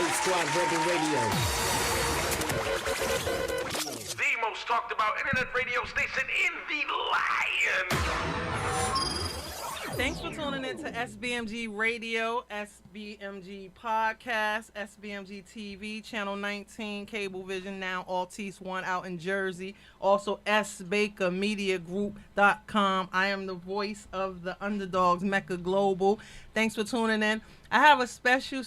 8 Squad Rebel Radio. The most talked about internet radio station in the land. Thanks for tuning in to SBMG Radio, SBMG Podcast, SBMG TV, Channel 19, Cablevision, now Altice One out in Jersey. Also, SBakerMediaGroup.com. I am the voice of the underdogs, Meccaglobal. Thanks for tuning in. I have a special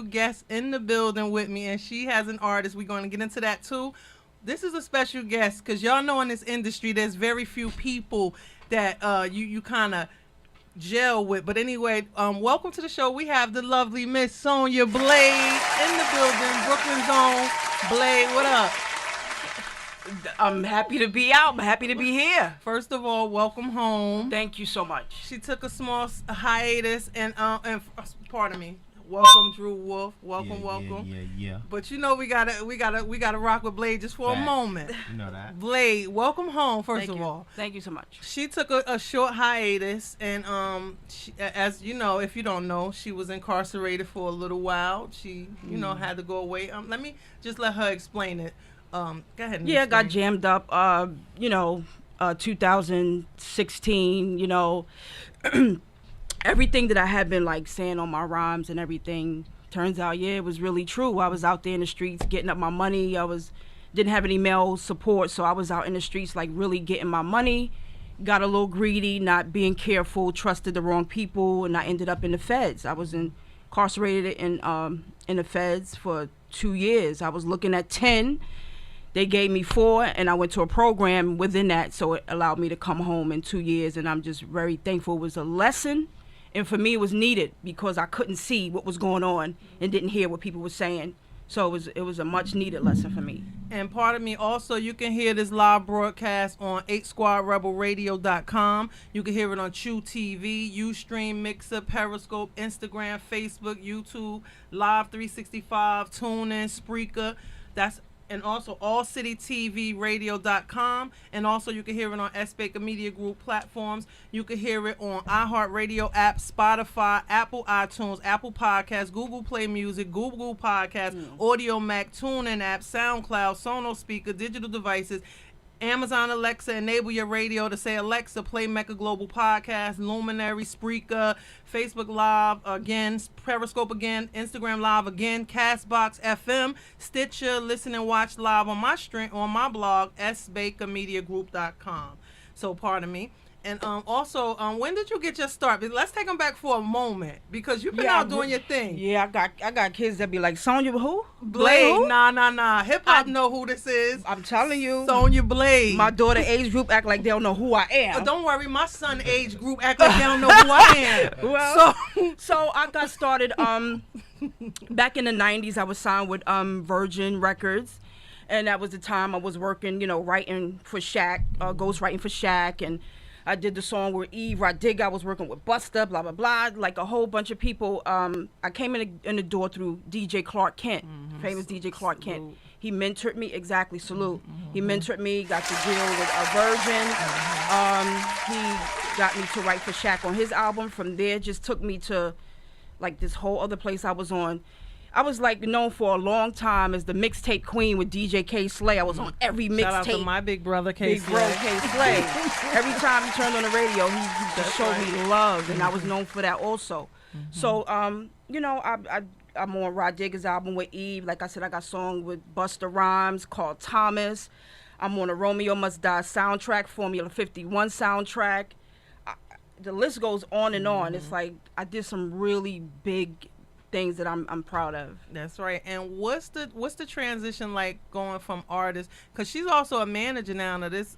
guest in the building with me, and she has an artist. We're going to get into that, too. This is a special guest because y'all know in this industry there's very few people that you kind of gel with. But anyway, welcome to the show. We have the lovely Miss Sonja Blade in the building, Brooklyn Zone. Blade, what up? I'm happy to be out. I'm happy to be here. First of all, welcome home. Thank you so much. She took a small hiatus and pardon me. Welcome, Drew Wolf. Welcome. Yeah. But you know we gotta rock with Blade just for a moment. You know that. Blade, welcome home. First of all, thank you so much. she took a short hiatus, and she, as you know, if you don't know, she was incarcerated for a little while. She, had to go away. Let me just let her explain it. Go ahead. Yeah, I got jammed up. 2016. Everything that I had been like saying on my rhymes and everything, turns out, it was really true. I was out there in the streets getting up my money. Didn't have any male support, so I was out in the streets like really getting my money. Got a little greedy, not being careful, trusted the wrong people, and I ended up in the feds. I was incarcerated in the feds for 2 years. I was looking at 10. They gave me 4, and I went to a program within that, so it allowed me to come home in 2 years, and I'm just very thankful. It was a lesson. And for me, it was needed because I couldn't see what was going on and didn't hear what people were saying. So it was a much needed lesson for me. And pardon me, also, you can hear this live broadcast on 8squadrebelradio.com. You can hear it on True TV, Ustream, Mixer, Periscope, Instagram, Facebook, YouTube, Live 365, TuneIn, Spreaker. And also allcitytvradio.com, and also you can hear it on S Baker Media Group platforms. You can hear it on iHeartRadio app, Spotify, Apple iTunes, Apple Podcasts, Google Play Music, Google Podcasts, Audio Mac, TuneIn app, SoundCloud, Sonos speaker, digital devices, Amazon Alexa, enable your radio to say, Alexa, play Meccaglobal Podcast, Luminary, Spreaker, Facebook Live again, Periscope again, Instagram Live again, Castbox FM, Stitcher, listen and watch live on my blog, sbakermediagroup.com. So pardon me. And also, when did you get your start? Let's take them back for a moment because you've been out doing your thing. Yeah, I got kids that be like, Sonja who? Blade, who? Nah. Hip hop know who this is. I'm telling you. Sonja Blade. My daughter age group act like they don't know who I am. Don't worry, my son age group act like they don't know who I am. Well, so I got started back in the 90s. I was signed with Virgin Records. And that was the time I was working, writing for Shaq, ghostwriting for Shaq, and I did the song with Eve Rodriguez. I was working with Busta, blah, blah, blah, like a whole bunch of people. I came in the door through DJ Clark Kent, famous DJ Clark Kent. He mentored me, exactly, salute. He mentored me, got to deal with Virgin. He got me to write for Shaq on his album. From there, just took me to like this whole other place I was on. I was like known for a long time as the mixtape queen with DJ K Slay. I was on every mixtape. Shout out to my big brother K Slay. Big bro K Slay. Every time he turned on the radio, he just showed me love, and I was known for that also. So, I'm on Rod Digger's album with Eve. Like I said, I got a song with Busta Rhymes called Thomas. I'm on a Romeo Must Die soundtrack, Formula 51 soundtrack. The list goes on and on. It's like I did some really big things that I'm proud of. That's right. And what's the transition like going from artist, because she's also a manager now to this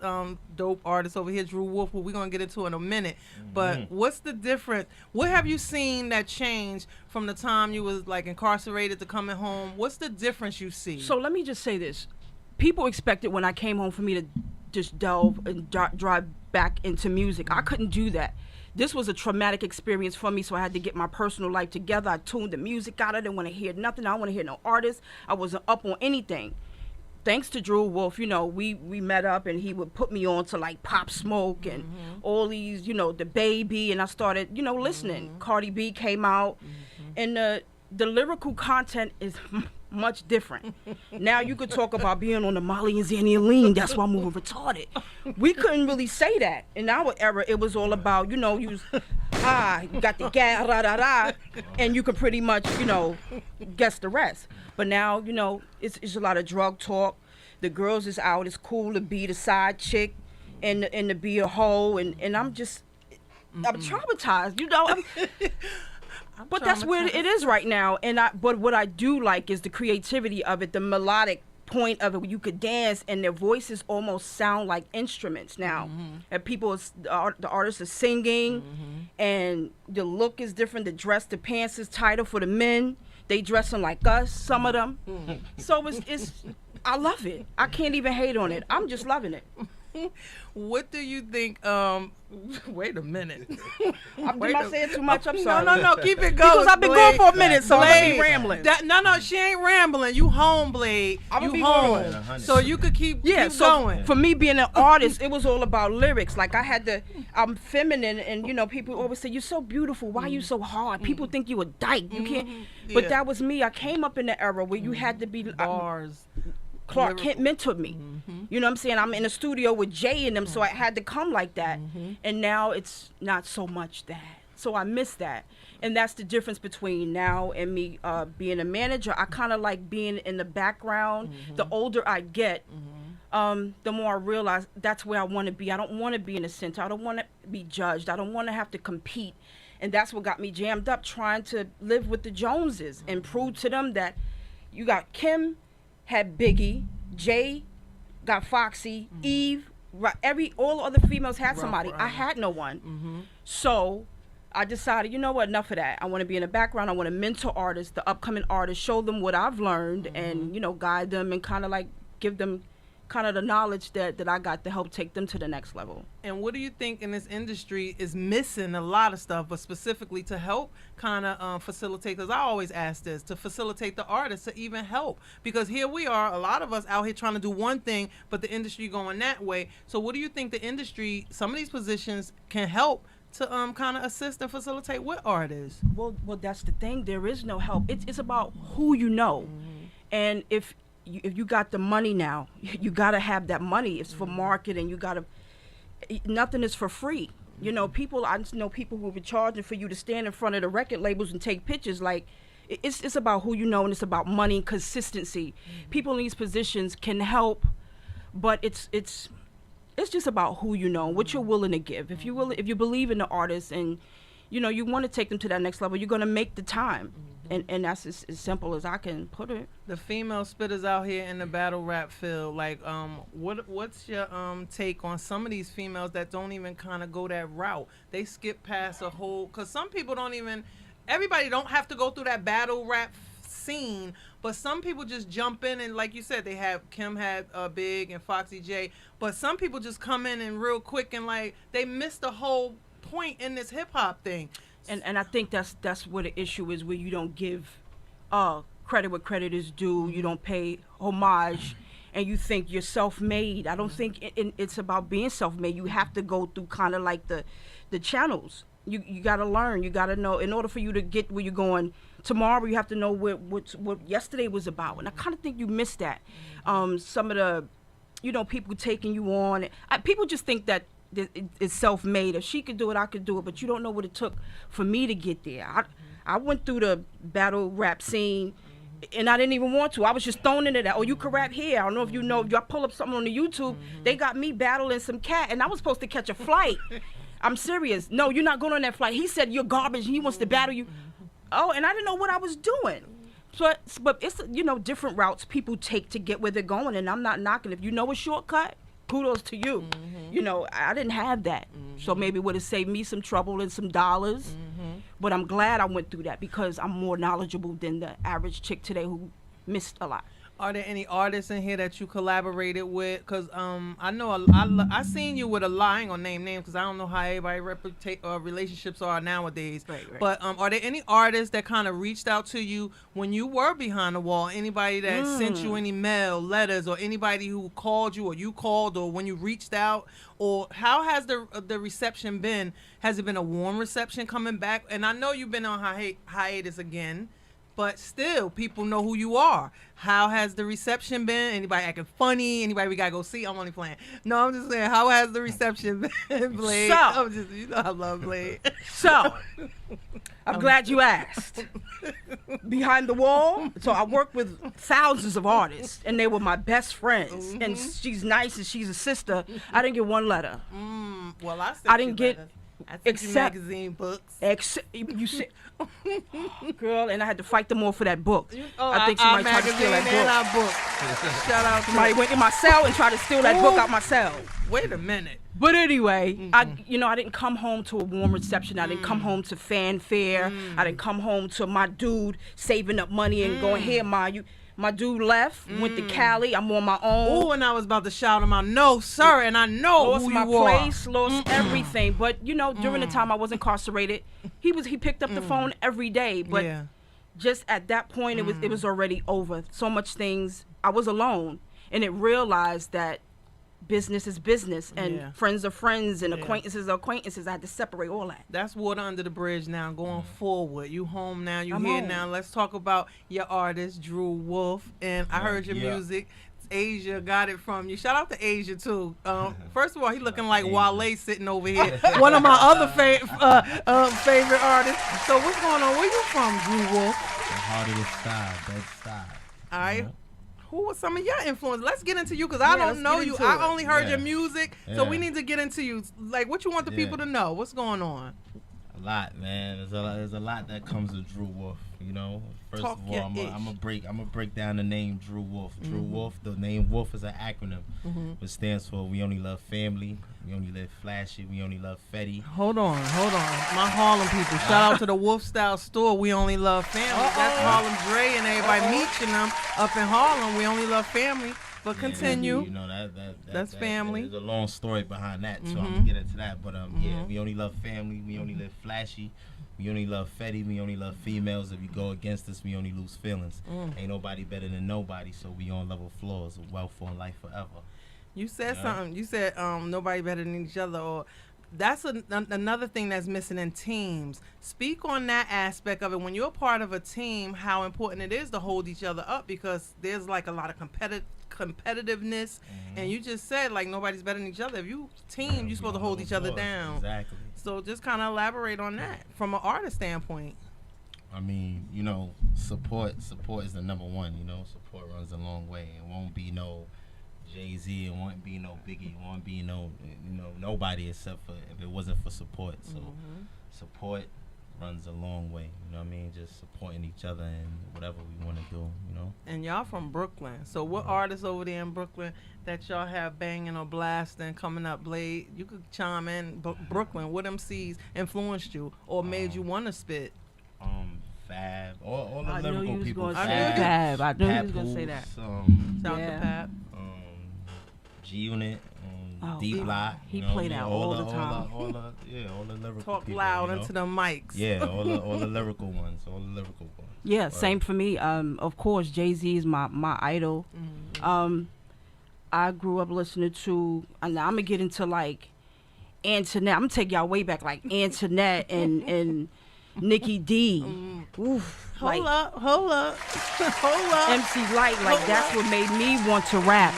dope artist over here, Drew Wolf, who we're gonna get into in a minute. But what's the difference? What have you seen that changed from the time you was like incarcerated to coming home? What's the difference you see? So let me just say this. People expected when I came home for me to just delve and drive back into music. I couldn't do that. This was a traumatic experience for me, so I had to get my personal life together. I tuned the music out. I didn't want to hear nothing. I don't want to hear no artists. I wasn't up on anything. Thanks to Drew Wolf, we met up, and he would put me on to like Pop Smoke and all these, the Baby, and I started, listening. Cardi B came out, and the lyrical content is much different. Now you could talk about being on the Molly and Xannialine, that's why I'm moving retarded. We couldn't really say that. In our era, it was all about, you know, you got the gas, and you could pretty much, you know, guess the rest. But now, you know, it's a lot of drug talk. The girls is out. It's cool to be the side chick and to be a hoe. And I'm just, I'm traumatized, you know. But that's where it is right now. But what I do like is the creativity of it, the melodic point of it, where you could dance and their voices almost sound like instruments now. And the artists are singing, and the look is different. The dress, the pants is tighter for the men. They dressing like us, some of them. So it's I love it. I can't even hate on it. I'm just loving it. What do you think? Wait a minute. Am I saying too much? I'm sorry. No. Keep it going. Because I've been going for a minute, so I'm be rambling. No, she ain't rambling. You home, Blade. You home. So you could keep going. For me being an artist, it was all about lyrics. Like I'm feminine, and you know, people always say you're so beautiful. Why are you so hard? People think you a dyke. You can't. But that was me. I came up in the era where you had to be bars. Clark Kent mentored me. You know what I'm saying? I'm in the studio with Jay and them, so I had to come like that. And now it's not so much that. So I miss that. And that's the difference between now and me being a manager. I kind of like being in the background. The older I get, the more I realize that's where I want to be. I don't want to be in the center. I don't want to be judged. I don't want to have to compete. And that's what got me jammed up, trying to live with the Joneses and prove to them that you got Kim, had Biggie, Jay got Foxy, Eve, all other females had somebody. I had no one. So I decided, you know what, enough of that. I want to be in the background. I want to mentor artists, the upcoming artists, show them what I've learned and, you know, guide them and kind of like give them kind of the knowledge that I got to help take them to the next level. And what do you think in this industry is missing a lot of stuff, but specifically to help kind of facilitate, because I always ask this, to facilitate the artists to even help, because here we are, a lot of us out here trying to do one thing, but the industry going that way. So what do you think the industry, some of these positions can help to kind of assist and facilitate with artists? Well, that's the thing. There is no help. It's about who you know. And if you got the money now, you got to have that money. It's for marketing. You got to, nothing is for free. You know, I just know people who were charging for you to stand in front of the record labels and take pictures. Like, it's about who you know, and it's about money and consistency. People in these positions can help, but it's just about who you know, what you're willing to give. If you believe in the artist and, you know, you want to take them to that next level, you're going to make the time. And that's as simple as I can put it. The female spitters out here in the battle rap field, like, what's your take on some of these females that don't even kind of go that route? They skip past a whole, because some people don't even, everybody don't have to go through that battle rap scene, but some people just jump in and, like you said, they have, Kim had Big and Foxy J, but some people just come in and real quick and like, they miss the whole point in this hip hop thing. And I think that's where the issue is, where you don't give credit where credit is due. You don't pay homage, and you think you're self-made. I don't think it's about being self-made. You have to go through kind of like the channels. You got to learn. You got to know. In order for you to get where you're going tomorrow, you have to know what yesterday was about. And I kind of think you missed that. Some of the, you know, people taking you on. People just think that it's self-made. If she could do it, I could do it. But you don't know what it took for me to get there. I went through the battle rap scene, and I didn't even want to. I was just thrown into that. Oh, you can rap here. I don't know if you know. If I pull up something on the YouTube, they got me battling some cat, and I was supposed to catch a flight. I'm serious. No, you're not going on that flight. He said you're garbage, and he wants to battle you. Oh, and I didn't know what I was doing. But it's, you know, different routes people take to get where they're going, and I'm not knocking. If you know a shortcut, kudos to you. You know, I didn't have that. So maybe it would have saved me some trouble and some dollars. But I'm glad I went through that, because I'm more knowledgeable than the average chick today who missed a lot. Are there any artists in here that you collaborated with? Because I know I seen you with a lot. I ain't gonna name names because I don't know how everybody relationships are nowadays. Right. But are there any artists that kind of reached out to you when you were behind the wall? Anybody that sent you any mail, letters, or anybody who called you or you called, or when you reached out? Or how has the reception been? Has it been a warm reception coming back? And I know you've been on hiatus again. but still, people know who you are. How has the reception been? Anybody acting funny? Anybody we gotta go see? I'm only playing. No, I'm just saying, how has the reception been, Blade? So, I'm just, you know, I love Blade. So, I'm glad you asked. Behind the wall, so I work with thousands of artists, and they were my best friends. And she's nice, and she's a sister. I didn't get one letter. Well, I didn't get. I sent Except you magazine books. you said, girl, and I had to fight them all for that book. I think our somebody tried to steal magazine and that our book. Shout out to Somebody went in my cell and tried to steal that book out my cell. Wait a minute. But anyway, I didn't come home to a warm reception. I didn't come home to fanfare. I didn't come home to my dude saving up money and going, here, Ma, my dude left, went to Cali. I'm on my own. Oh, and I was about to shout him out. No, sir, and I know Lost who my you are. place, lost everything. But during the time I was incarcerated, he picked up the phone every day. But Yeah. just at that point, it was already over. So much things. I was alone, and it realized that business is business, and friends are friends, and acquaintances are acquaintances. I had to separate all that. That's water under the bridge now. Going forward, you home now. You I'm here home. now. Let's talk about your artist, Drew Wolf. And I heard your music. Asia got it from you. Shout out to Asia too. First of all, he looking like Wale sitting over here. One of my other favorite artists. So what's going on? Where you from, Drew Wolf? The heart of the side, that side. All right. Who was some of your influences? Let's get into you, because I don't know you. I only heard your music, so we need to get into you. Like, what you want the people to know? What's going on? A lot, man. There's a lot that comes with Drew Wolf. First Talk of all, your I'm gonna break down the name Drew Wolf. Drew Wolf. The name Wolf is an acronym, which stands for We Only Love Family. We only live flashy. We only love Fetty. Hold on. My Harlem people. Shout out to the Wolf Style store. We only love family. That's Harlem Dre and everybody meeting them up in Harlem. We only love family. But continue. That's family. There's a long story behind that, so I'm gonna get into that. But we only love family. We only live flashy. We only love Fetty. We only love females. If you go against us, we only lose feelings. Ain't nobody better than nobody, so we on level floors. Wealth for life forever. You said something. You said nobody better than each other, or that's another thing that's missing in teams. Speak on that aspect of it. When you're part of a team, how important it is to hold each other up, because there's like a lot of competitiveness, and you just said like nobody's better than each other. If you team, you're supposed to hold each other down. Exactly. So just kind of elaborate on that from an artist standpoint. I mean, support is the number one. Support runs a long way. It won't be no Jay-Z, it won't be no Biggie, it won't be no nobody except for if it wasn't for support. So support runs a long way. You know what I mean? Just supporting each other and whatever we want to do. And y'all from Brooklyn, so what artists over there in Brooklyn that y'all have banging or blasting coming up? Blade, you could chime in. Brooklyn, what MCs influenced you or made you want to spit? Fab, all the I knew lyrical you was people. gonna say Fab. I knew you was gonna say that. Shout out to Pap. G-Unit, Oh, D-Block. he played out all the time. All the lyrical Talk people, loud into the mics. Yeah, all the lyrical ones. Yeah, same for me. Of course, Jay-Z is my idol. I grew up listening to, and I'm gonna get into like Antoinette. I'm gonna take y'all way back, like Antoinette and Nikki D. Oof, Hold up. MC Light, like that's what made me want to rap.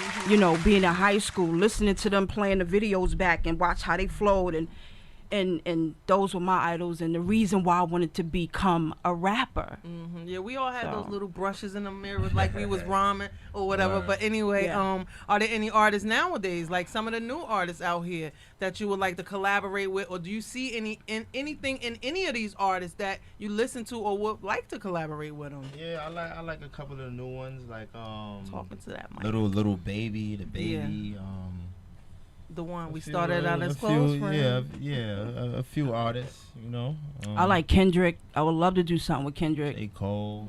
Being in high school, listening to them playing the videos back and watch how they flowed, and those were my idols, and the reason why I wanted to become a rapper. Yeah, we all had those little brushes in the mirror, like we was rhyming or whatever. But anyway, are there any artists nowadays, like some of the new artists out here, that you would like to collaborate with, or do you see anything in any of these artists that you listen to or would like to collaborate with them? Yeah, I like a couple of the new ones, like Talking to that mic. little baby, the baby. The one we started out as close friends. A few artists, I like Kendrick. I would love to do something with Kendrick. J. Cole,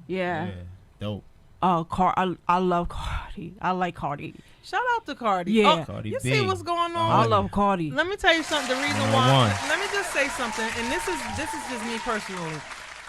Yeah. Dope. I love Cardi. I like Cardi. Shout out to Cardi. Yeah. Cardi You B. see what's going on? I love Cardi. Let me tell you something. The reason why. Let me just say something, and this is just me personally.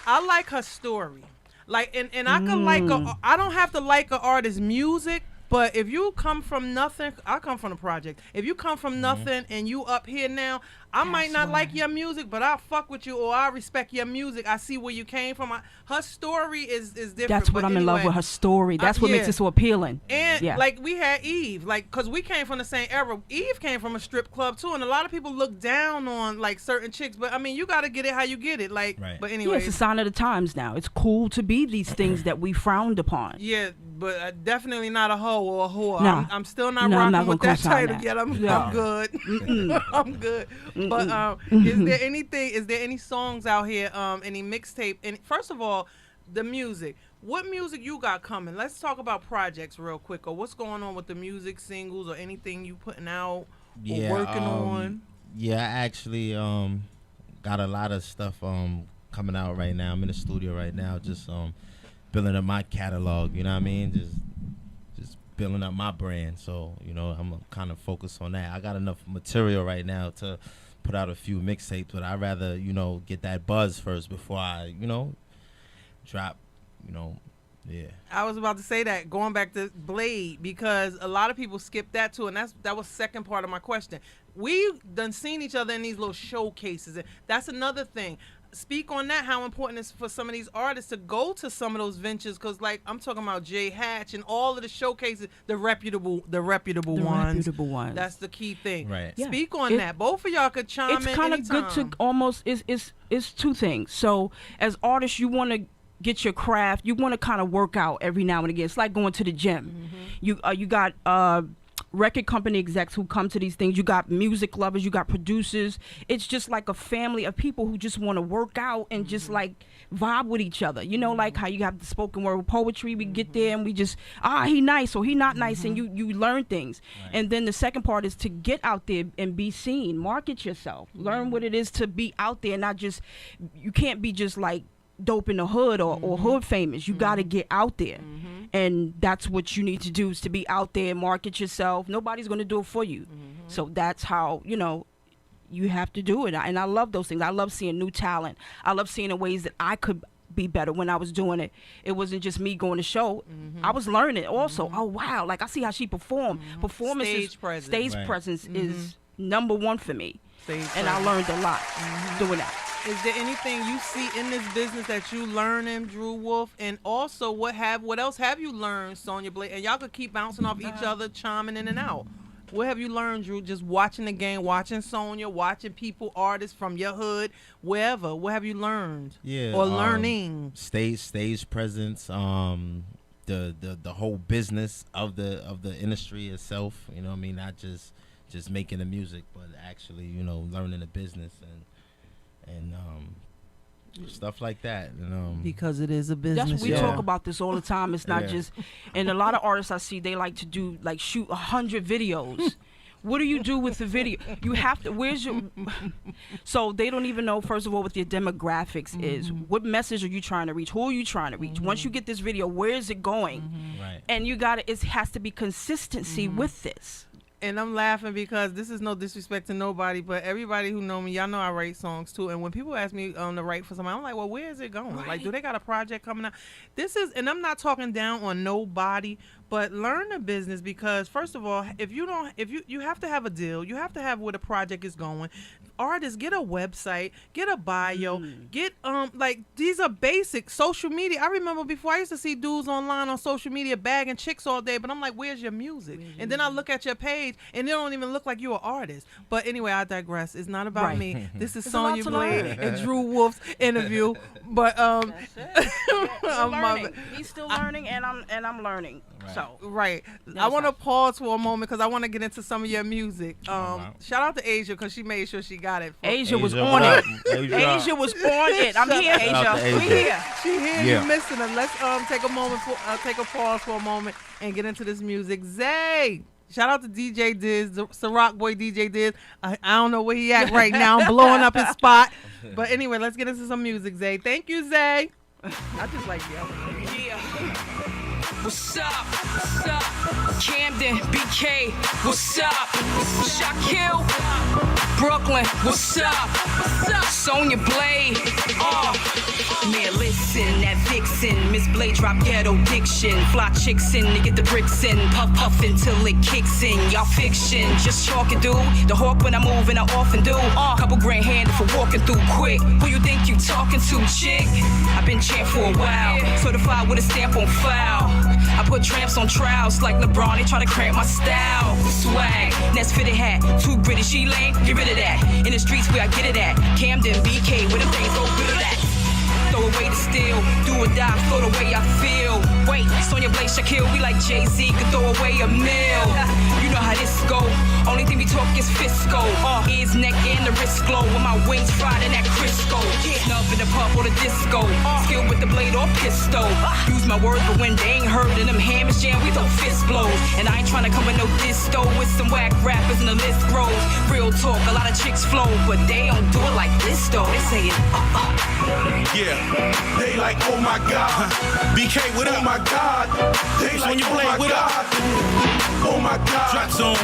I like her story. Like, and I can like I don't have to like an artist's music, But if you come from nothing, I come from the project. If you come from nothing and you up here now, I might not like your music, but I'll fuck with you or I respect your music. I see where you came from. Her story is different. That's what I'm in love with, her story. That's what makes it so appealing. And like we had Eve, like, because we came from the same era. Eve came from a strip club too, and a lot of people look down on like certain chicks, but I mean, you got to get it how you get it. Like, but anyway. It's a sign of the times now. It's cool to be these things that we frowned upon. Yeah, but definitely not a hoe or a whore. No. I'm still not rocking with that title yet. I'm good. Mm-mm. I'm good. But is there any songs out here, any mixtape? And first of all, the music. What music you got coming? Let's talk about projects real quick, or what's going on with the music, singles, or anything you putting out or working on. Yeah, I actually got a lot of stuff coming out right now. I'm in the studio right now, just building up my catalog. You know what I mean? Just building up my brand. So I'm kind of focused on that. I got enough material right now to put out a few mixtapes, but I'd rather get that buzz first before I drop. Yeah. I was about to say that, going back to Blade, because a lot of people skip that too, and that was second part of my question. We've done seen each other in these little showcases, and that's another thing. Speak on that, how important it is for some of these artists to go to some of those ventures, because like I'm talking about Jay Hatch and all of the showcases, the reputable ones. That's the key thing. Right. Yeah. Speak on that. Both of y'all could chime in. It's kind of good to almost it's two things. So as artists, you want to get your craft. You want to kind of work out every now and again. It's like going to the gym. You got record company execs who come to these things. You got music lovers. You got producers. It's just like a family of people who just want to work out and just like vibe with each other. Like how you have the spoken word poetry. We get there and we just he nice or he not nice, and you learn things. Right. And then the second part is to get out there and be seen. Market yourself. Learn what it is to be out there. Not just, you can't be just like dope in the hood or hood famous. You got to get out there, and that's what you need to do, is to be out there and market yourself. Nobody's going to do it for you. So that's how you have to do it. And I love those things. I love seeing new talent. I love seeing the ways that I could be better when I was doing it. It wasn't just me going to show. I was learning also. Oh wow, like I see how she performed. Performance, stage presence is number one for me. And I learned a lot doing that. Is there anything you see in this business that you learning, Drew Wolf? And also, what else have you learned, Sonja Blade? And y'all could keep bouncing off each other, chiming in and out. What have you learned, Drew? Just watching the game, watching Sonja, watching people, artists from your hood, wherever. What have you learned? Yeah. Or learning? Stage presence. The whole business of the industry itself. You know what I mean? Not just making the music, but actually, learning the business and stuff like that. Because it is a business. We talk about this all the time. It's not just, and a lot of artists I see, they like to shoot 100 videos. What do you do with the video? You have to, so they don't even know, first of all, what their demographics is. What message are you trying to reach? Who are you trying to reach? Once you get this video, where is it going? Right. And it has to be consistency with this. And I'm laughing because this is no disrespect to nobody, but everybody who know me, y'all know I write songs too. And when people ask me to write for somebody, I'm like, well, where is it going? Right. Like, do they got a project coming out? And I'm not talking down on nobody, but learn the business, because first of all, if you have to have a deal, you have to have where the project is going. Artists, get a website, get a bio, get these are basic social media. I remember before I used to see dudes online on social media bagging chicks all day, but I'm like, where's your music? And then I look at your page and it don't even look like you're an artist. But anyway, I digress. It's not about me. This is Sonja Blade and Drew Wolf's interview. But I'm learning. He's still learning, and I'm learning. Right. So I want to pause for a moment because I want to get into some of your music. Shout out to Asia because she made sure she got it. Asia was on it. Asia was on it. I'm here, Asia. We here. She here. You missing her. Let's take a pause for a moment and get into this music. Zay. Shout out to DJ Diz, the Ciroc boy DJ Diz. I don't know where he at right now. I'm blowing up his spot. But anyway, let's get into some music, Zay. Thank you, Zay. I just like yelling. Yeah. What's up? What's up? Camden, BK. What's up? Shaquille, Brooklyn. What's up? What's up? Sonja Blade. Man, listen, that Vixen Dixon. Miss Blade drop ghetto diction. Fly chicks in to get the bricks in. Puff puff until it kicks in. Y'all fiction, just chalk it, dude. The hawk when I move and I often do. Couple grand handed for walking through quick. Who you think you talking to, chick? I've been champ for a while. Certified with a stamp on file. I put tramps on trials like LeBron. They try to cramp my style. Swag, Nest fitted hat. Too British, she lame. Get rid of that. In the streets where I get it at. Camden, BK, where them things go good at that. Throw away the steel, do or die, throw the way I feel. Wait, Sonja Blade Shaquille, we like Jay-Z, could throw away a meal. You know how this go, only thing we talk is Fisco. Ears, neck, and the wrist glow, with my wings fried in that Crisco. Snub in the pub or the disco, skill with the blade or pistol. Use my words, but when they ain't heard and them hammers jam, we throw fist blows. And I ain't tryna come with no disto, with some whack rappers and the list grows. Real talk, a lot of chicks flow, but they don't do it like this though. They say it, Yeah, they like, oh my God. BK, what up? Oh my God. They like, Sonja oh Blade, my what up? God. Oh my God. Drop zone.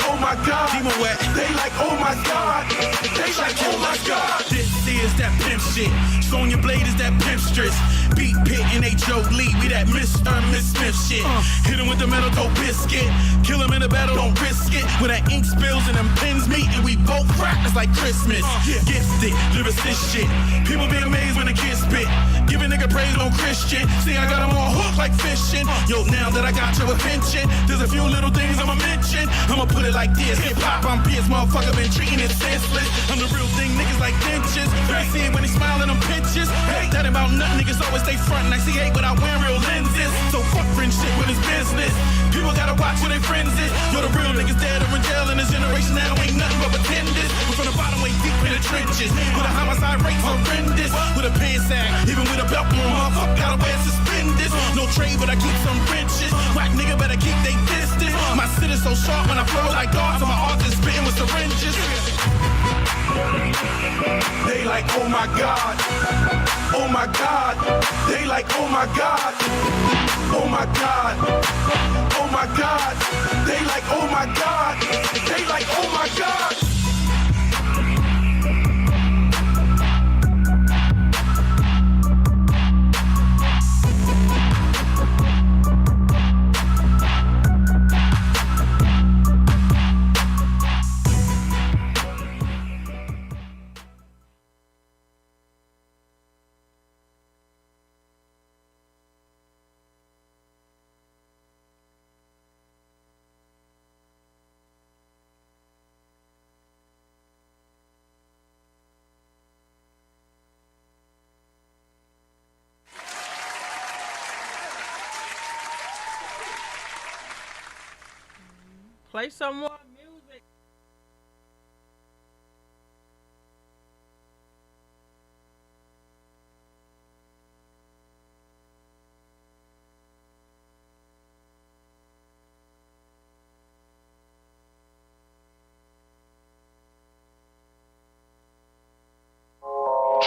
Oh my God. Demon wet. They like, oh my God. They like, oh my God. This is that pimp shit. Sonja Blade is that pimp stress. Beat Pit and Joe Lee. We that Miss Smith shit. Hit him with the metal dope biscuit. Kill him in the battle, don't risk it. When that ink spills and them pins meet and we both crack, it's like Christmas. Gifted, lyricist shit. People be amazed when the kids spit. Give a nigga praise on Christian. See, I got him on hook like fishing. Yo, now that I got your attention, there's a few little things I'ma mention. I'ma put it like this. Hip hop, I'm Pierce, motherfucker, been treating it senseless. I'm the real thing, niggas like dentures. I see it when he smiling them pinches. Hey, that ain't about nothing, niggas always stay front. And I see hate without wearing real lenses. So fuck friendship with his business. People gotta watch where they friends is. Yo, the real niggas dead or in jail in this generation now ain't nothing but pretenders. We're from the bottom way deep in the trenches. With a homicide rate horrendous. With a pants sack, even with a belt on, motherfucker gotta wear suspenders. No trade, but I keep some wrenches. Whack nigga better keep they distance. My sit is so sharp when I flow like dogs, so my arms is spitting with syringes. They like, oh my God. Oh my God. They like, oh my God. Oh my God. Oh my God. They like, oh my God. They like, oh my God. Play some more music.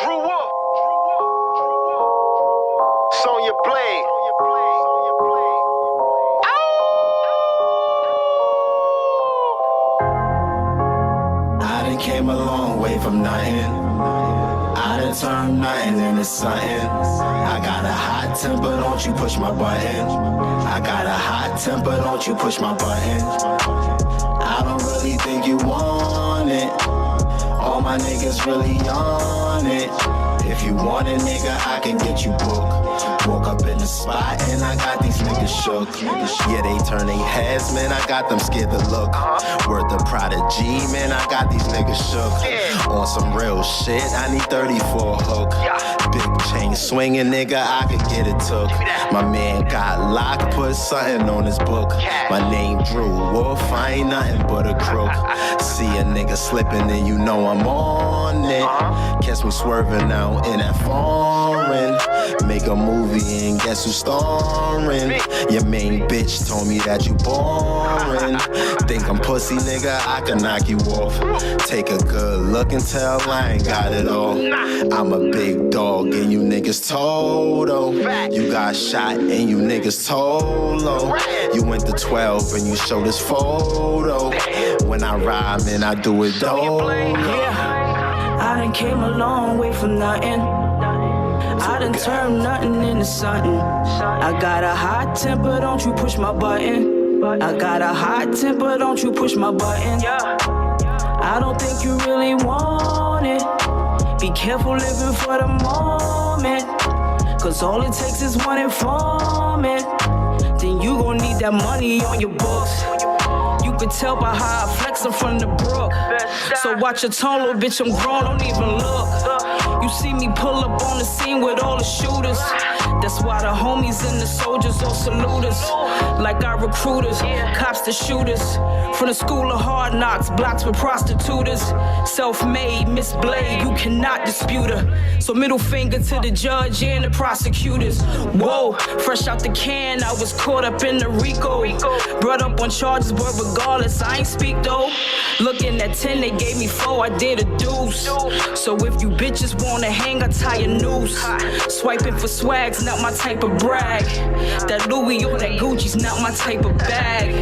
Drew up. Sonja Blade. Came a long way from nothing. I done turned nothing into something. I got a hot temper, don't you push my button. I got a hot temper, don't you push my button. I don't really think you want it. All my niggas really on it. If you want it, nigga, I can get you booked. Woke up in the spot and I got these niggas shook. Yeah, they turn their heads, man, I got them scared to look. Word the Prodigy, man, I got these niggas shook. On some real shit, I need 30 for a hook. Big chain swinging, nigga, I could get it took. My man got locked, put something on his book. My name Drew Wolf, I ain't nothing but a crook. See a nigga slipping and you know I'm on it. Catch me swerving out in that foreign. Make a movie and guess who's starring? Your main bitch told me that you boring. Think I'm pussy, nigga, I can knock you off. Take a good look and tell I ain't got it all. I'm a big dog and you niggas Toto. You got shot and you niggas Tolo. You went to 12 and you showed this photo. When I rhyme and I do it though. Yeah, I done came a long way from nothing. I done done turned nothing into something. I got a hot temper, don't you push my button. I got a hot temper, don't you push my button. I don't think you really want it. Be careful living for the moment, cause all it takes is one informant. Then you gon' need that money on your books. You can tell by how I flex in front of the brook. So watch your tone, little bitch, I'm grown, don't even look. You see me pull up on the scene with all the shooters. That's why the homies and the soldiers all salute us. Like our recruiters, cops the shooters. From the school of hard knocks, blocks with prostitutes. Self-made, Miss Blade, you cannot dispute her. So middle finger to the judge and the prosecutors. Whoa, fresh out the can, I was caught up in the RICO. Brought up on charges, but regardless, I ain't speak though. Looking at 10, they gave me 4, I did a deuce. So if you bitches wanna hang, I tie a noose. Swiping for swags, not my type of brag. That Louis or that Gucci's not my type of bag.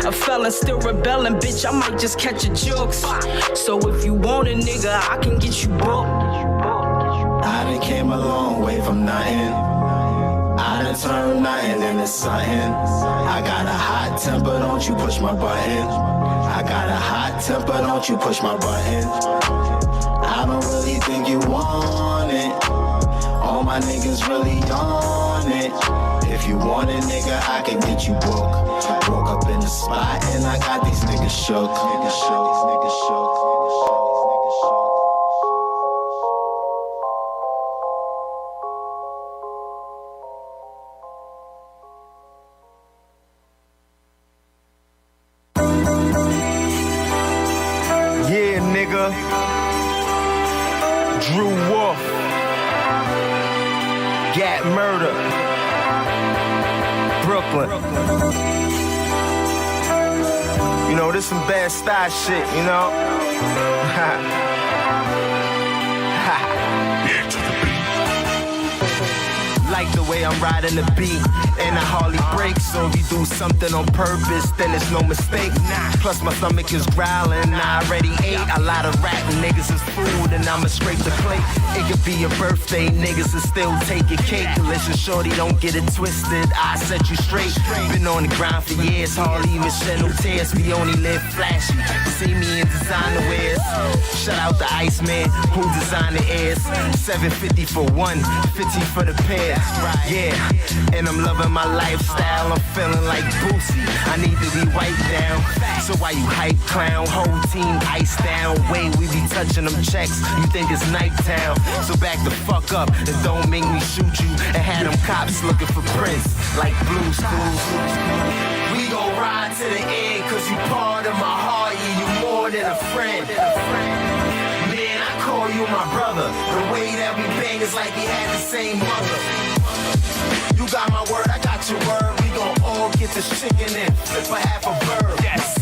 A felon still rebelling, bitch, I might just catch a jokes. So if you want a nigga, I can get you booked. I done came a long way from nothing. I done turned nothing into something. I got a hot temper, don't you push my button. I got a hot temper, don't you push my button. I don't really think you want it. All my niggas really on it. If you want a nigga, I can get you booked. Woke up in the spot and I got these niggas shook. Niggas shook, these niggas shook. Yeah, nigga. Drew Wolf. Gat Murder. Brooklyn. You know, this some bad style shit, you know? Like the way I'm riding the beat, and I hardly break. So if you do something on purpose, then it's no mistake. Plus my stomach is growling, I already ate. A lot of rap niggas is food, and I'ma scrape the plate. It could be your birthday, niggas will still take your cake. Listen, shorty, don't get it twisted, I set you straight. Been on the grind for years, hardly even shed no tears. We only live flashy, see me in designer wears. Shout out the Iceman, who designed the airs. 750 for one, 50 for the pair. Yeah, and I'm loving my lifestyle. I'm feeling like Boosie. I need to be wiped down. So why you hype clown? Whole team iced down. Way we be touching them checks. You think it's nighttime? So back the fuck up and don't make me shoot you. And have them cops looking for Prince like Blue's Clues. We gon' ride to the end, cause you part of my heart. Yeah, you more than a friend. Man, I call you my brother. The way that we bang is like we had the same mother. You got my word, I got your word. We gon' all get this chicken and flip for half a bird. Yes.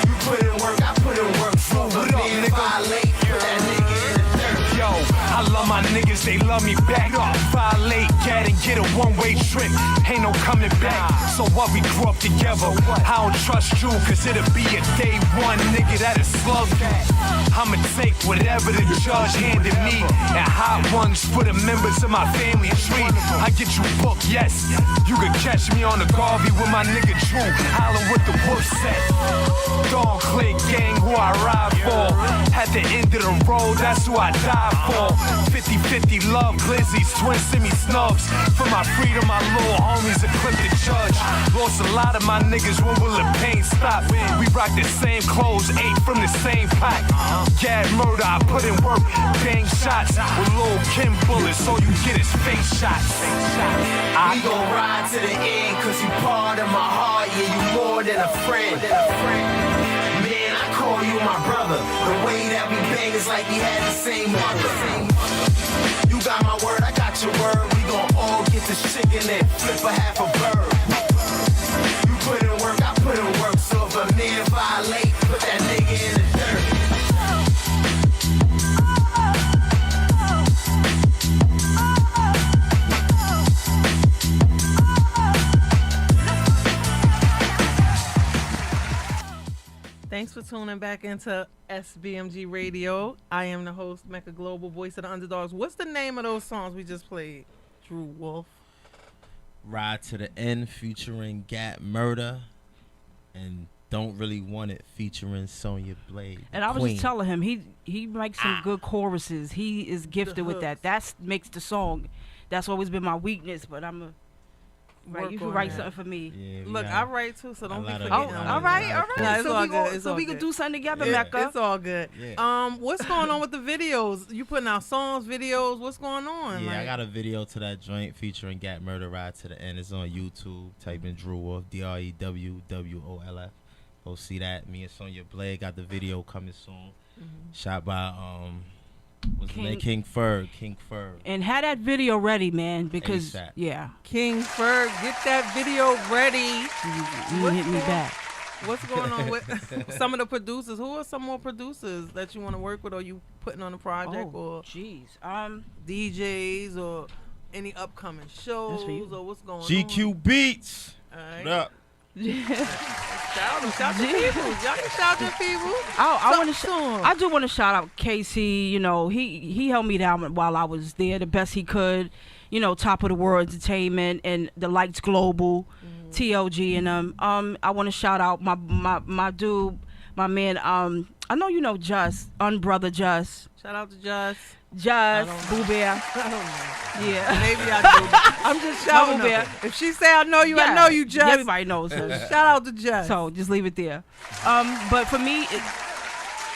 You put in work, I put in work. So the man violate, put that nigga in the dirt. Yo, I love my niggas, they love me back. Violate, cat, and get a one-way trip. Ain't no coming back. So what, we grew up together. I don't trust you, cause it'll be a day one nigga that'll slug that. I'ma take whatever the judge handed me. And hot ones for the members of my family tree. I get you booked, yes. You could catch me on the Garvey with my nigga Drew, hollering what the wolf said. Dog Clay gang, who I ride for. At the end of the road, that's who I die for. 50-50 love, glizzies, twin semi snubs. For my freedom, my little homies eclipse the judge. Lost a lot of my niggas, when will the pain stop? We rock the same clothes, ate from the same pot. Gad Murder, I put in work, bang shots. With Lil' Kim bullets, so you get his face shots. We gon' ride to the end, cause you part of my heart. Yeah, you more than a friend. Man, I call you my brother. The way that we bang is like we had the same mother. You got my word, I got your word. We gon' all get this chicken and flip for half a bird. You put in work, I put in work. So if a man violate, put that nigga in the dirt. Thanks for tuning back into SBMG Radio. I am the host, Meccaglobal, voice of the underdogs. What's the name of those songs we just played? Drew Wolf. Ride to the End featuring Gat Murder, and Don't Really Want It featuring Sonja Blade. And I was Queen. just telling him he makes some good choruses. He is gifted with that. That makes the song. That's always been my weakness, but I'm a right. You can write something for me. Yeah, Look, I write too, so don't be forgetting. Oh, all right. No, it's all good. So we can do something together, Yeah, Mecca. it's all good. Yeah. What's going on with the videos? You putting out songs, videos? What's going on? Yeah, Like, I got a video to that joint featuring Gat Murder, Ride to the End. It's on YouTube. Type in Drew Wolf, DREWWOLF. Go see that. Me and Sonja Blade got the video coming soon. Shot by what's his name? King Ferg. And had that video ready, man, because ASAP. yeah, King Ferg, get that video ready. you hit me back. What's going on with some of the producers? Who are some more producers that you want to work with, or you putting on a project, or jeez, DJs, or any upcoming shows, or what's going on? GQ Beats. All right. What up? Shout the people. Y'all can shout the people. I do want to shout out Casey. You know, he held me down while I was there the best he could. You know, Top of the World Entertainment and the Lights Global, TLG and them. I want to shout out my dude, my man. I know you know Just, Unbrother Just. Shout out to Just. Boo Bear. I don't know. Yeah. Maybe I do. I'm just shouting Boo Bear. her. If she say I know you, I know you, Just. Everybody knows her. Shout out to Just. So just leave it there. But for me,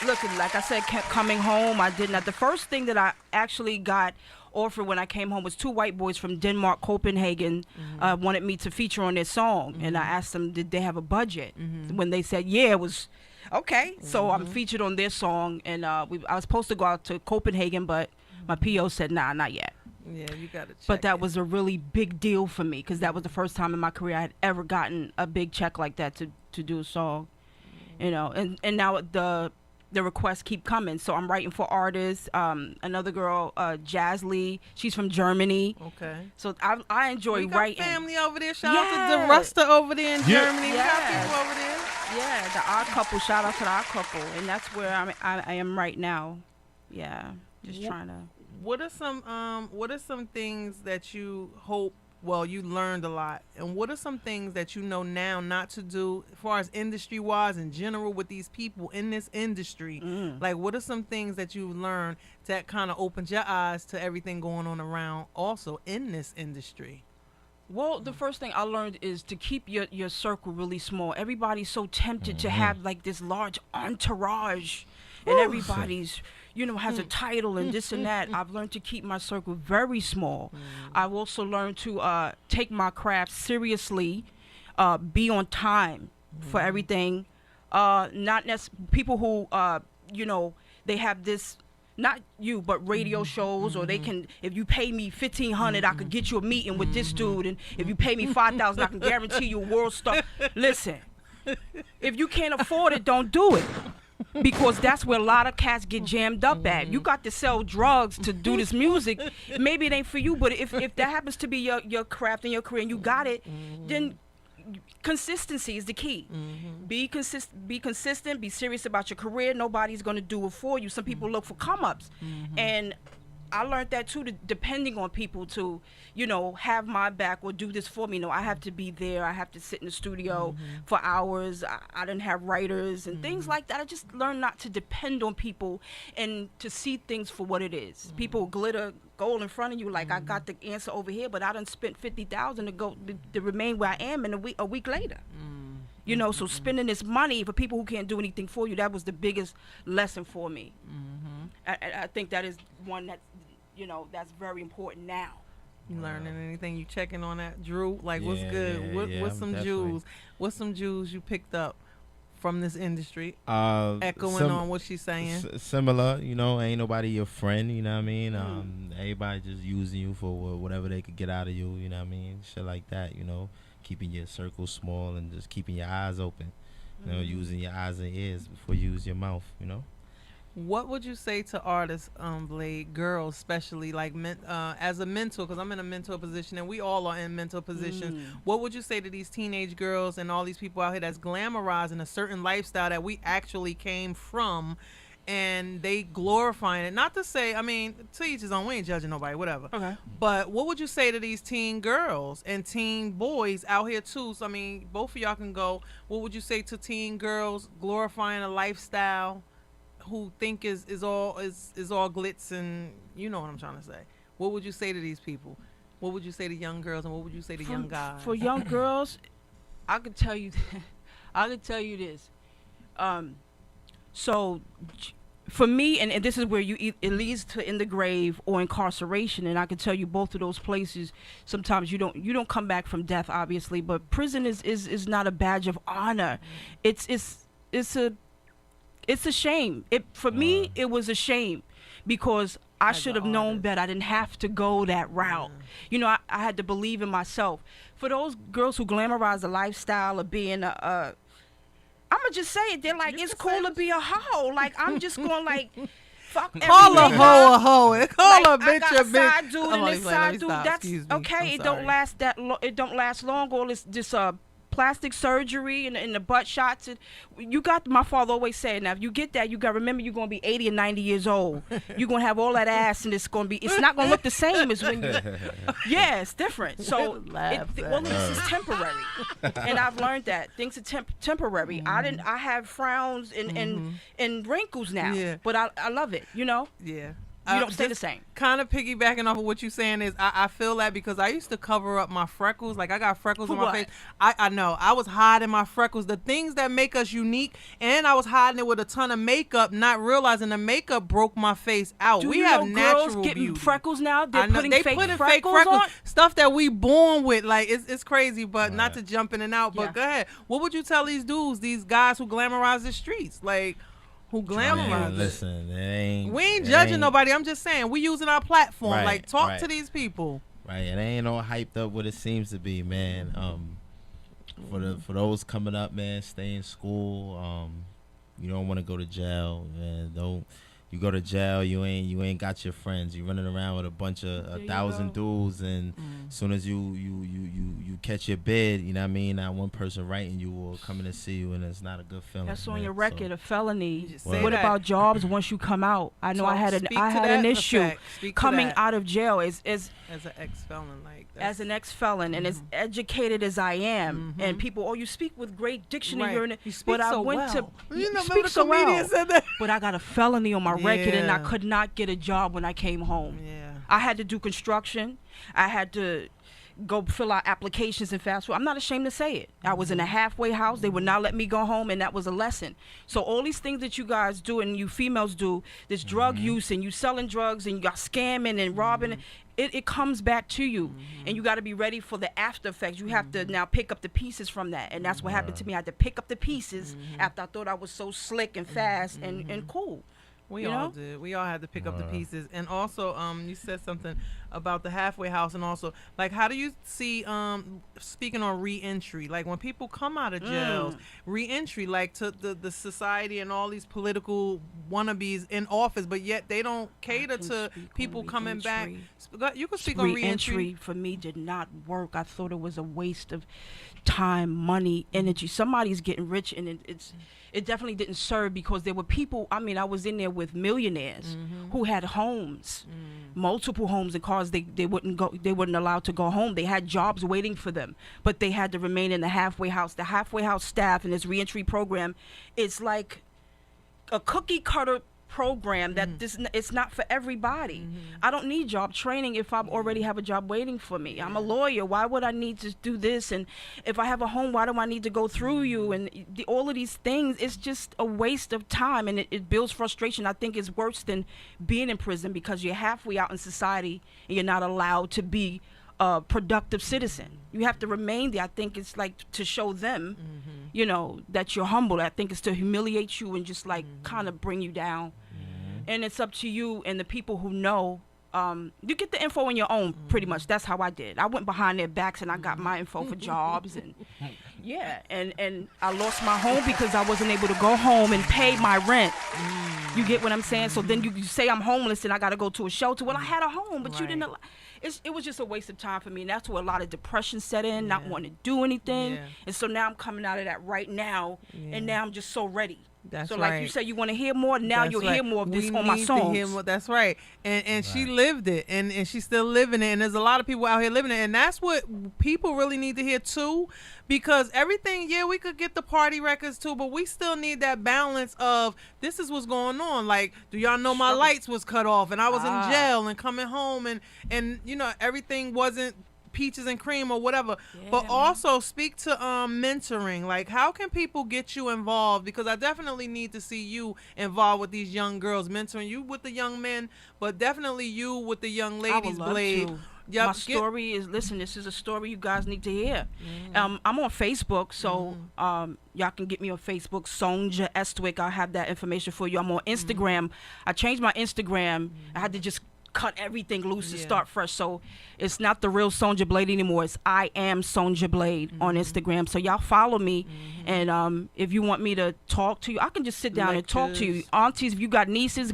look, like I said, kept coming home. I did not. The first thing that I actually got offered when I came home was two white boys from Denmark, Copenhagen, wanted me to feature on their song. And I asked them, did they have a budget? When they said, yeah, it was okay. So I'm featured on their song. And I was supposed to go out to Copenhagen, but my PO said, nah, not yet. Yeah, you got to check. But that was a really big deal for me because that was the first time in my career I had ever gotten a big check like that to do a song. You know, and now the requests keep coming. So I'm writing for artists. Another girl, Jazz Lee, she's from Germany. Okay. So I enjoy we got writing. Family over there. Shout out to the Ruster over there in Germany. We got Yes. people over there. Yeah, the Odd Couple. Shout out to the Odd Couple, and that's where I am right now. Yeah, just trying to. What are some things that you hope? Well, you learned a lot, and what are some things that you know now not to do, as far as industry wise in general with these people in this industry? Like, what are some things that you learned that kind of opened your eyes to everything going on around, also in this industry? Well, the first thing I learned is to keep your circle really small. Everybody's so tempted to have like this large entourage, and everybody's, you know, has a title and this and that. I've learned to keep my circle very small. I've also learned to take my craft seriously, be on time for everything. Not people who, you know, they have this. Not you, but radio shows, or they can. If you pay me $1,500, I could get you a meeting with this dude, and if you pay me $5,000, I can guarantee you a world star. Listen, if you can't afford it, don't do it, because that's where a lot of cats get jammed up at. You got to sell drugs to do this music. Maybe it ain't for you, but if that happens to be your craft and your career, and you got it, then consistency is the key. Be consistent, be serious about your career. Nobody's going to do it for you. Some people look for come-ups. And I learned that too, depending on people to, you know, have my back or do this for me. No, I have to be there. I have to sit in the studio for hours. I didn't have writers and things like that. I just learned not to depend on people and to see things for what it is. People glitter gold in front of you like I got the answer over here, but I done spent $50,000 to remain where I am in a week later. You know, so spending this money for people who can't do anything for you, that was the biggest lesson for me. I think that is one that, you know, that's very important now. You learning anything? You checking on that, Drew? Like, what's Yeah, good? What's some definitely. jewels? What's some jewels you picked up from this industry? Echoing on what she's saying. Similar, you know, ain't nobody your friend, you know what I mean? Everybody just using you for whatever they could get out of you, you know what I mean? Shit like that, you know, keeping your circle small and just keeping your eyes open, you know, using your eyes and ears before you use your mouth, you know? What would you say to artists, Blade, girls especially, like as a mentor, because I'm in a mentor position and we all are in mentor positions. What would you say to these teenage girls and all these people out here that's glamorizing a certain lifestyle that we actually came from, and they glorifying it. Not to say, I mean, to each his own. We ain't judging nobody, whatever. Okay. But what would you say to these teen girls and teen boys out here too? So I mean, both of y'all can go. What would you say to teen girls glorifying a lifestyle who think is all glitz and you know what I'm trying to say? What would you say to these people? What would you say to young girls and what would you say to young guys? For young girls, I could tell you this. So for me, and this is where it leads to in the grave or incarceration, and I can tell you both of those places. Sometimes you don't come back from death, obviously, but prison is not a badge of honor. It's a shame. For me, it was a shame because I should have known better. I didn't have to go that route. You know, I had to believe in myself. For those girls who glamorize the lifestyle of being I'm gonna just say it. They're like, it's cool to be a hoe. Like, I'm just going like, fuck call everything. Call a hoe. Call like, a bitch I got a bitch. side dude and this side dude. That's okay. It don't last that. It don't last long. All this plastic surgery and the butt shots. And you got, my father always said, now if you get that, you got to remember you're going to be 80 and 90 years old. You're going to have all that ass and it's not going to look the same as when you, yeah, it's different. So all of this is temporary. And I've learned that things are temporary. I have frowns and wrinkles now, but I love it, you know? Yeah. You don't stay the same. Kind of piggybacking off of what you're saying is I feel that because I used to cover up my freckles. Like I got freckles on my face. I know. I was hiding my freckles. The things that make us unique. And I was hiding it with a ton of makeup, not realizing the makeup broke my face out. We have natural girls getting beauty. freckles now? They're putting fake freckles on? Stuff that we born with. Like it's crazy, but not to jump in and out. But go ahead. What would you tell these dudes, these guys who glamorize the streets? Like, who glamorize listen, we ain't judging nobody. I'm just saying we using our platform. Right, like talk to these people. Right, it ain't all hyped up what it seems to be, man. For those coming up, man, stay in school. You don't want to go to jail, man. Don't. You go to jail, you ain't got your friends. You running around with a bunch of 1,000 dudes, and as soon as you catch your bid, you know what I mean. That one person writing you will coming to see you, and it's not a good feeling. That's on your record, a felony. What about jobs once you come out? I know I had an issue coming out of jail as an ex-felon, like as an ex-felon, and as educated as I am, and people, you speak with great dictionary, you speak so well. You speak so well. Said that. But I got a felony on my record, and I could not get a job when I came home. I had to do construction. I had to go fill out applications and fast food. I'm not ashamed to say it. I was in a halfway house. They would not let me go home, and that was a lesson. So all these things that you guys do and you females do, this drug use and you selling drugs and you got scamming and robbing, it comes back to you, and you got to be ready for the after effects. You have to now pick up the pieces from that, and that's what happened to me. I had to pick up the pieces after I thought I was so slick and fast and cool. We all did. We all had to pick up the pieces. And also, you said something about the halfway house, and also, like, how do you see, speaking on re-entry, like when people come out of jails, re-entry, like to the society and all these political wannabes in office, but yet they don't cater to people coming back. You can speak on re-entry. For me did not work. I thought it was a waste of time, money, energy. Somebody's getting rich, and it definitely didn't serve, because there were people, I mean, I was in there with millionaires who had homes, multiple homes and cars. They weren't allowed to go home. They had jobs waiting for them, but they had to remain in the halfway house. The halfway house staff in this reentry program, it's like a cookie cutter program that it's not for everybody. I don't need job training if I already have a job waiting for me. I'm a lawyer. Why would I need to do this? And if I have a home, why do I need to go through you? And all of these things, it's just a waste of time, and it builds frustration. I think it's worse than being in prison, because you're halfway out in society and you're not allowed to be a productive citizen. You have to remain there. I think it's like to show them, you know, that you're humble. I think it's to humiliate you and just like kind of bring you down. And it's up to you and the people who know. You get the info on your own, pretty much. That's how I did. I went behind their backs and I got my info for jobs, and and I lost my home because I wasn't able to go home and pay my rent. You get what I'm saying? So then you say I'm homeless and I got to go to a shelter. Well, I had a home, but you didn't. It was just a waste of time for me, and that's where a lot of depression set in, not wanting to do anything. And so now I'm coming out of that right now, and now I'm just so ready. That's so right. like you said, you want to hear more. Now That's you'll right. hear more of this We on my need to songs. hear more. That's right. And she lived it, and she's still living it. And there's a lot of people out here living it, and that's what people really need to hear too, because everything. Yeah, we could get the party records too, but we still need that balance of this is what's going on. Like, do y'all know my lights was cut off, and I was in jail, and coming home, and you know everything wasn't peaches and cream or whatever. But also speak to mentoring. Like, how can people get you involved? Because I definitely need to see you involved with these young girls, mentoring you with the young men, but definitely you with the young ladies. Blade. Yep, my story is, listen, this is a story you guys need to hear. I'm on Facebook, so y'all can get me on Facebook, Sonja Estwick. I'll have that information for you. I'm on Instagram. I changed my Instagram. I had to just cut everything loose and start fresh. So it's not the real Sonja Blade anymore. It's I am Sonja Blade on Instagram. So y'all follow me, and if you want me to talk to you, I can just sit down and talk to you. Aunties, if you got nieces,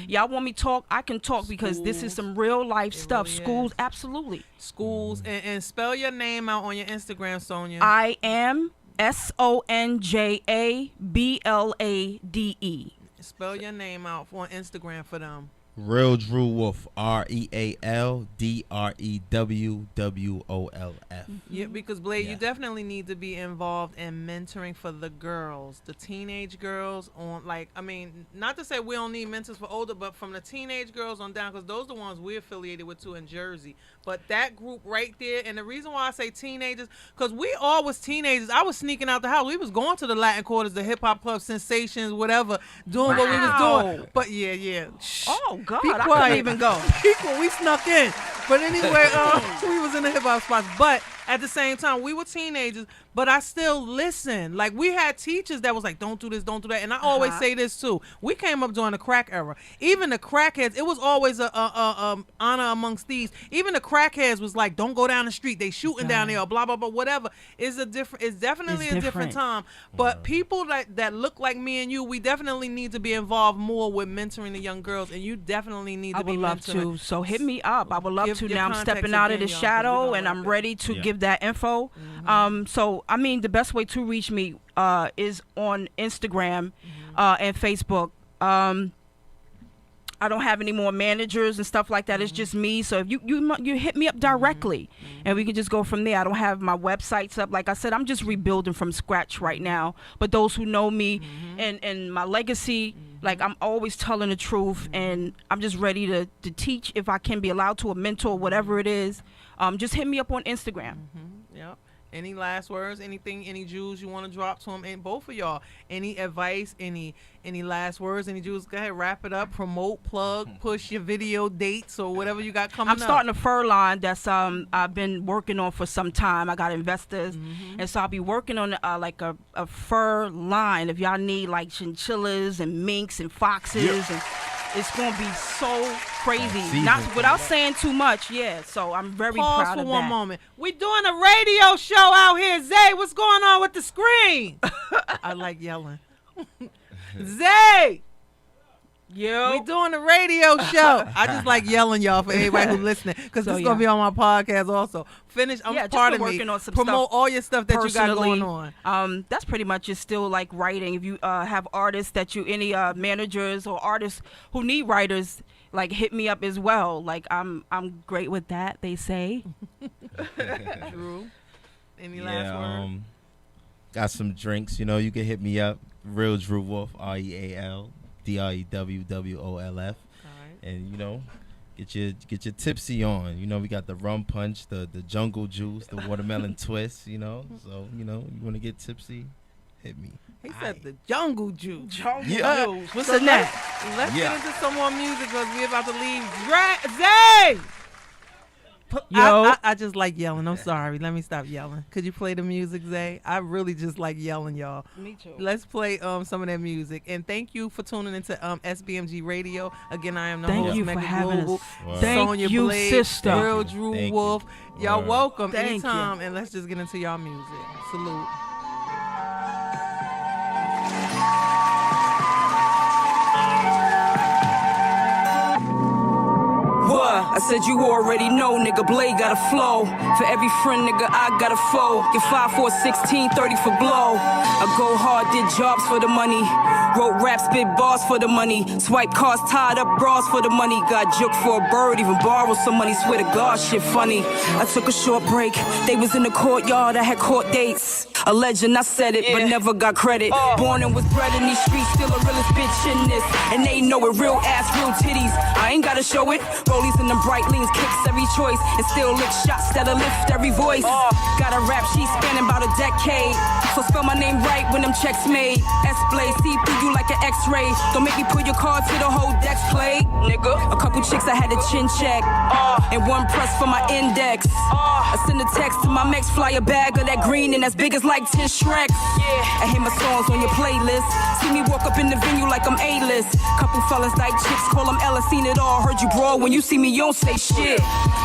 y'all want me to talk, I can talk, because this is some real life stuff. Really Schools, is. Absolutely. Schools, and spell your name out on your Instagram, Sonja. I am SONJABLADE. Spell your name out on Instagram for them. Real Drew Wolf, REALDREWWOLF. Yeah, because Blade, you definitely need to be involved in mentoring for the girls, the teenage girls on, like, I mean, not to say we don't need mentors for older, but from the teenage girls on down, because those are the ones we're affiliated with too in Jersey. But that group right there, and the reason why I say teenagers, because we all was teenagers. I was sneaking out the house. We was going to the Latin quarters, the hip hop club, Sensations, whatever, doing what we was doing. But yeah. Oh God, Be I quiet. couldn't even go. People, we snuck in. But anyway, we was in the hip hop spots. But at the same time, we were teenagers, but I still listened. Like, we had teachers that was like, don't do this, don't do that. And I always say this too. We came up during the crack era. Even the crackheads, it was always a honor amongst thieves. Even the crackheads was like, don't go down the street. They shooting down there, or blah, blah, blah, whatever. It's definitely a different time. But people that look like me and you, we definitely need to be involved more with mentoring the young girls. And you definitely need to be mentoring. I would love to. So hit me up. I would love to. Your Now I'm contacts stepping out of again, the y'all, 'cause shadow, we and gonna I'm like ready to give that info. So I mean, the best way to reach me is on Instagram and Facebook. I don't have any more managers and stuff like that. It's just me. So if you hit me up directly, and we can just go from there. I don't have my websites up. Like I said, I'm just rebuilding from scratch right now. But those who know me and my legacy, like, I'm always telling the truth, and I'm just ready to teach if I can be allowed to, a mentor, whatever it is. Just hit me up on Instagram. Yep. Any last words? Anything? Any jewels you want to drop to them? And both of y'all. Any advice? Any last words? Any jewels? Go ahead, wrap it up. Promote, plug, push your video dates or whatever you got coming up. I'm starting a fur line that's I've been working on for some time. I got investors, and so I'll be working on like a fur line. If y'all need like chinchillas and minks and foxes, and it's gonna be so crazy. Not without saying too much, So I'm very proud of that. Pause for one moment. We doing a radio show out here, Zay. What's going on with the screen? I like yelling. Zay, we doing a radio show. I just like yelling, y'all, for everybody who's listening, because this is gonna be on my podcast also. Finish. I'm part of working me. on some Promote stuff all your stuff that personally. you got going on. That's pretty much just still like writing. If you have artists any managers or artists who need writers, like, hit me up as well. Like, I'm great with that, they say. Drew, any last word? Got some drinks. You can hit me up. Real Drew Wolf, REALDREWWOLF. And get your tipsy on. We got the rum punch, the jungle juice, the watermelon twist. So you want to get tipsy, hit me. He said the jungle juice. Juice. What's in that? Let's get into some more music, because we're about to leave. Zay! I just like yelling. I'm sorry. Let me stop yelling. Could you play the music, Zay? I really just like yelling, y'all. Me too. Let's play some of that music. And thank you for tuning into SBMG Radio. Again, I am the Thank host, you for having us. Meccaglobal, Thank Sonja you, Blade, sister. Real Drew Wolf. Y'all welcome Thank anytime. And let's just get into y'all music. Salute. I said you already know, nigga. Blade got a flow. For every friend, nigga, I got a foe. Get 5 for 16, 30 for blow. I go hard, did jobs for the money. Wrote raps, spit bars for the money. Swipe cars, tied up bras for the money. Got joked for a bird, even borrowed some money. Swear to God, shit funny. I took a short break. They was in the courtyard, I had court dates. A legend, I said it, but never got credit. Born and was bred in these streets, still a realest bitch in this. And they know it, real ass, real titties. I ain't gotta show it. Rollies in them bright leans, kicks every choice. And still lick shots that'll lift every voice. Got a rap sheet spanning about a decade. So spell my name right when them checks made. S-Blade, see through you like an X-ray. Don't make me pull your card to the whole deck's play, nigga. A couple chicks I had to chin check. And one press for my index. I send a text to my Mex, fly a bag of that green and as big as like 10 Shreks. I hate my songs on your playlist. See me walk up in the venue like I'm A-list. Couple fellas like chicks, call them Ella, seen it all. Heard you brawl, when you see me, you don't say shit.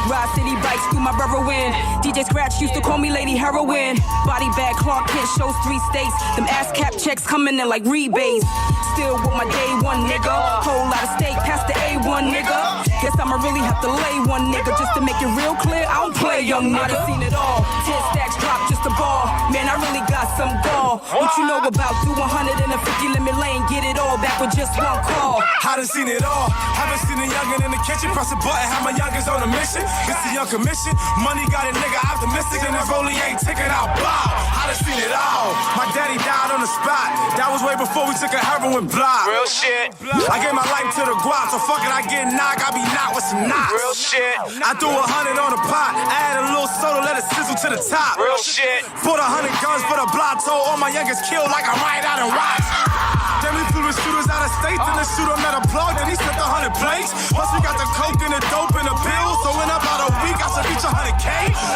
Ride city bikes through my borough win. DJ Scratch used to call me Lady Heroin. Body bag, Clark Kent shows 3 states. Them ass cap checks coming in like rebates. Still with my day one, nigga. Whole lot of steak, past the A1, nigga. Guess I'ma really have to lay one, nigga. Just to make it real clear, I don't play, young nigga. I done seen it all. 10 stacks drop, just a ball. Man, I really got some gall. What you know about do 150 limit lane, get it all back with just one call. I done seen it all. Haven't seen a youngin' in the kitchen. Press a button, have my youngins on a mission. It's the young commission. Money got a nigga optimistic, and the rollie ain't ticking out. Bow. I done seen it all. My daddy died on the spot. That was way before we took a heroin block. Real shit. I gave my life to the guap, so fuck it, I get knocked. I be knocked with some knocks. Real shit. I threw 100 on the pot. Add a little soda, let it sizzle to the top. Real shit. Put 100 guns for the block. Told all my youngins killed like I ride out and watch. Then we flew the shooters out of state. Then the shooter met a plug. Then he sent 100 plates. Plus we got the coke and the dope and the pills. So in about a week I should reach 100K.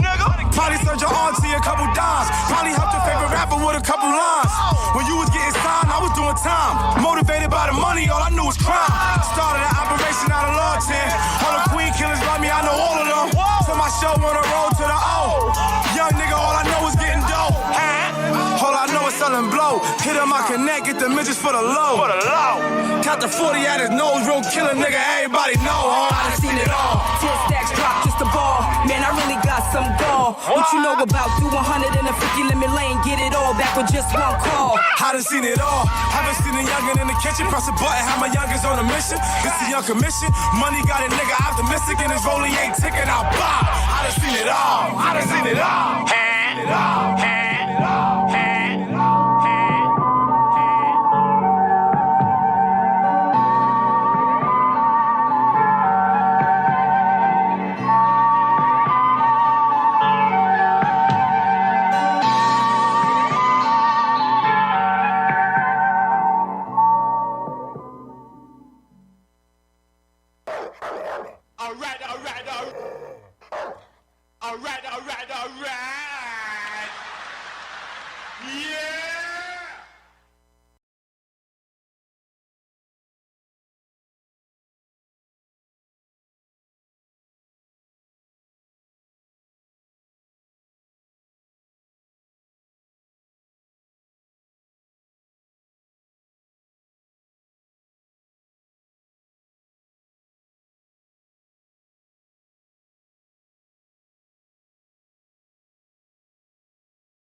Nigga. Probably sent your auntie a couple dimes. Probably helped your favorite rapper with a couple lines. When you was getting signed, I was doing time. Motivated by the money, all I knew was crime. Started an operation out of Lawton. All the queen killers love me, I know all of them. To my show on the road to the O. Young nigga, all I know is getting dope. All I know is selling blow. Hit him, I connect, get the midgets for the low. Count the 40 at his nose, real killer nigga, everybody know. I done seen it all. 10 stacks drop, just a ball. Man, I really got some gall. What you know about do 150 limit lane, get it all back with just one call. I done seen it all. Haven't seen a youngin' in the kitchen. Press a button, have my youngins on a mission. It's the young commission. Money got a nigga optimistic, and his rollie ain't ticking out. Bow. I done seen it all. I done seen it all.